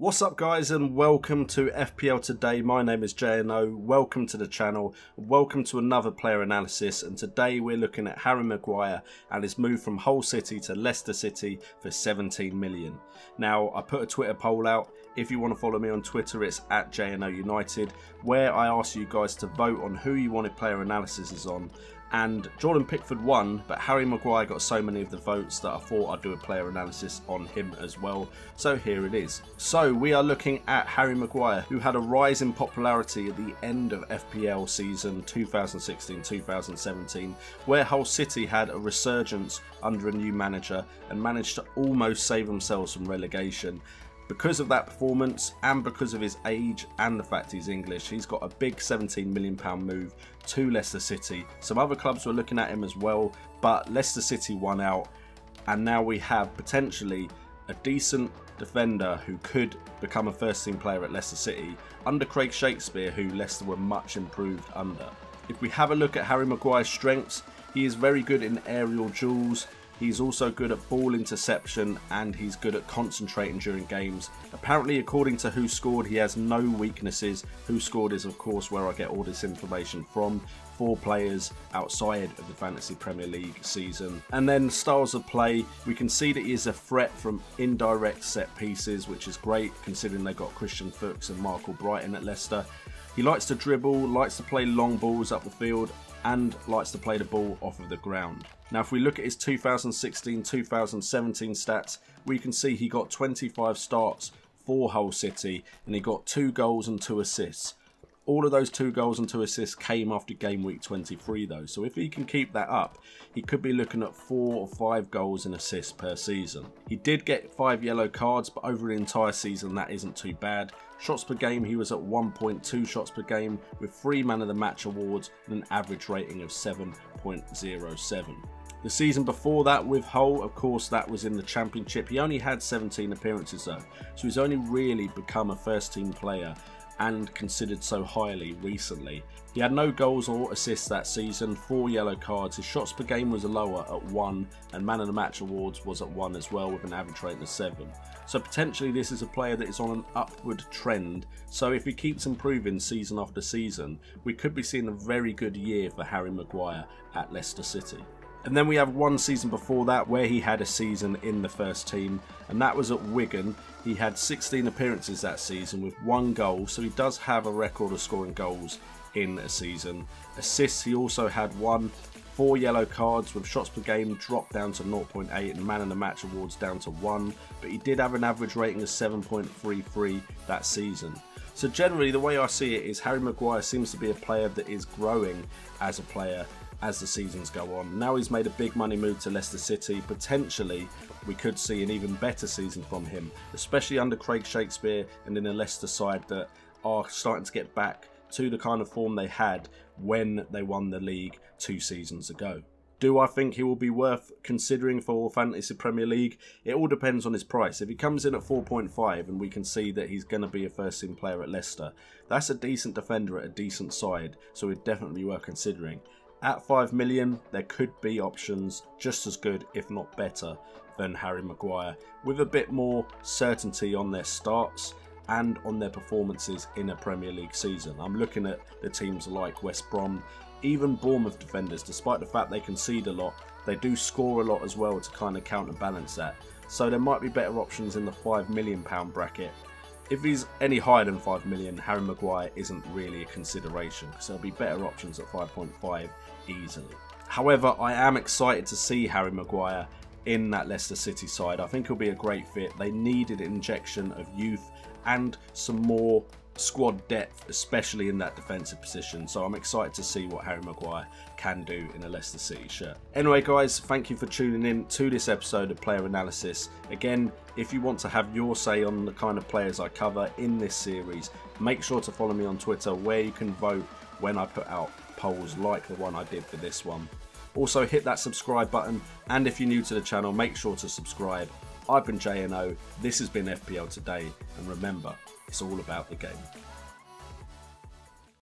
What's up guys, and welcome to FPL Today. My name is JNO, welcome to the channel, welcome to another player analysis, and today we're looking at Harry Maguire and his move from Hull City to Leicester City for 17 million. Now, I put a Twitter poll out. If you want to follow me on Twitter, it's at JNO United, where I asked you guys to vote on who you wanted player analysis on. And Jordan Pickford won, but Harry Maguire got so many of the votes that I thought I'd do a player analysis on him as well. So here it is. So we are looking at Harry Maguire, who had a rise in popularity at the end of FPL season 2016-2017, where Hull City had a resurgence under a new manager and managed to almost save themselves from relegation. Because of that performance and because of his age and the fact he's English, he's got a big £17 million move to Leicester City. Some other clubs were looking at him as well, but Leicester City won out, and now we have potentially a decent defender who could become a first team player at Leicester City under Craig Shakespeare, who Leicester were much improved under. If we have a look at Harry Maguire's strengths, he is very good in aerial duels. He's also good at ball interception, and he's good at concentrating during games. Apparently, according to Who Scored, he has no weaknesses. Who Scored is of course where I get all this information from for players outside of the Fantasy Premier League season. And then styles of play, we can see that he is a threat from indirect set pieces, which is great considering they've got Christian Fuchs and Michael Brighton at Leicester. He likes to dribble, likes to play long balls up the field, and likes to play the ball off of the ground. Now, if we look at his 2016-2017 stats, we can see he got 25 starts for Hull City and he got 2 goals and 2 assists. All of those 2 goals and 2 assists came after game week 23 though, so if he can keep that up, he could be looking at 4 or 5 goals and assists per season. He did get 5 yellow cards, but over the entire season that isn't too bad. Shots per game, he was at 1.2 shots per game with 3 Man of the Match awards and an average rating of 7.07. The season before that with Hull, of course, that was in the Championship. He only had 17 appearances though, so he's only really become a first team player and considered so highly recently. He had no goals or assists that season, 4 yellow cards, his shots per game was lower at 1, and Man of the Match awards was at 1 as well with an average rating of 7. So potentially this is a player that is on an upward trend, so if he keeps improving season after season, we could be seeing a very good year for Harry Maguire at Leicester City. And then we have one season before that where he had a season in the first team, and that was at Wigan. He had 16 appearances that season with 1 goal, so he does have a record of scoring goals in a season. Assists, he also had 1, 4 yellow cards with shots per game dropped down to 0.8 and Man of the Match awards down to 1, but he did have an average rating of 7.33 that season. So generally the way I see it is Harry Maguire seems to be a player that is growing as a player as the seasons go on. Now he's made a big money move to Leicester City. Potentially we could see an even better season from him, especially under Craig Shakespeare and in a Leicester side that are starting to get back to the kind of form they had when they won the league 2 seasons ago. Do I think he will be worth considering for Fantasy Premier League? It all depends on his price. If he comes in at 4.5 and we can see that he's going to be a first team player at Leicester, that's a decent defender at a decent side, so it'd definitely be worth considering. At 5 million, there could be options just as good, if not better, than Harry Maguire, with a bit more certainty on their starts and on their performances in a Premier League season. I'm looking at the teams like West Brom, even Bournemouth defenders, despite the fact they concede a lot, they do score a lot as well to kind of counterbalance that. So there might be better options in the £5 million bracket. If he's any higher than 5 million, Harry Maguire isn't really a consideration, because there'll be better options at 5.5 easily. However, I am excited to see Harry Maguire in that Leicester City side. I think he'll be a great fit. They needed an injection of youth and some more squad depth, especially in that defensive position. So I'm excited to see what Harry Maguire can do in a Leicester City shirt. Anyway guys, thank you for tuning in to this episode of Player Analysis. Again, if you want to have your say on the kind of players I cover in this series, make sure to follow me on Twitter, where you can vote when I put out polls like the one I did for this one. Also hit that subscribe button, and if you're new to the channel, make sure to subscribe. I've been JNO, this has been FPL Today, and remember, it's all about the game.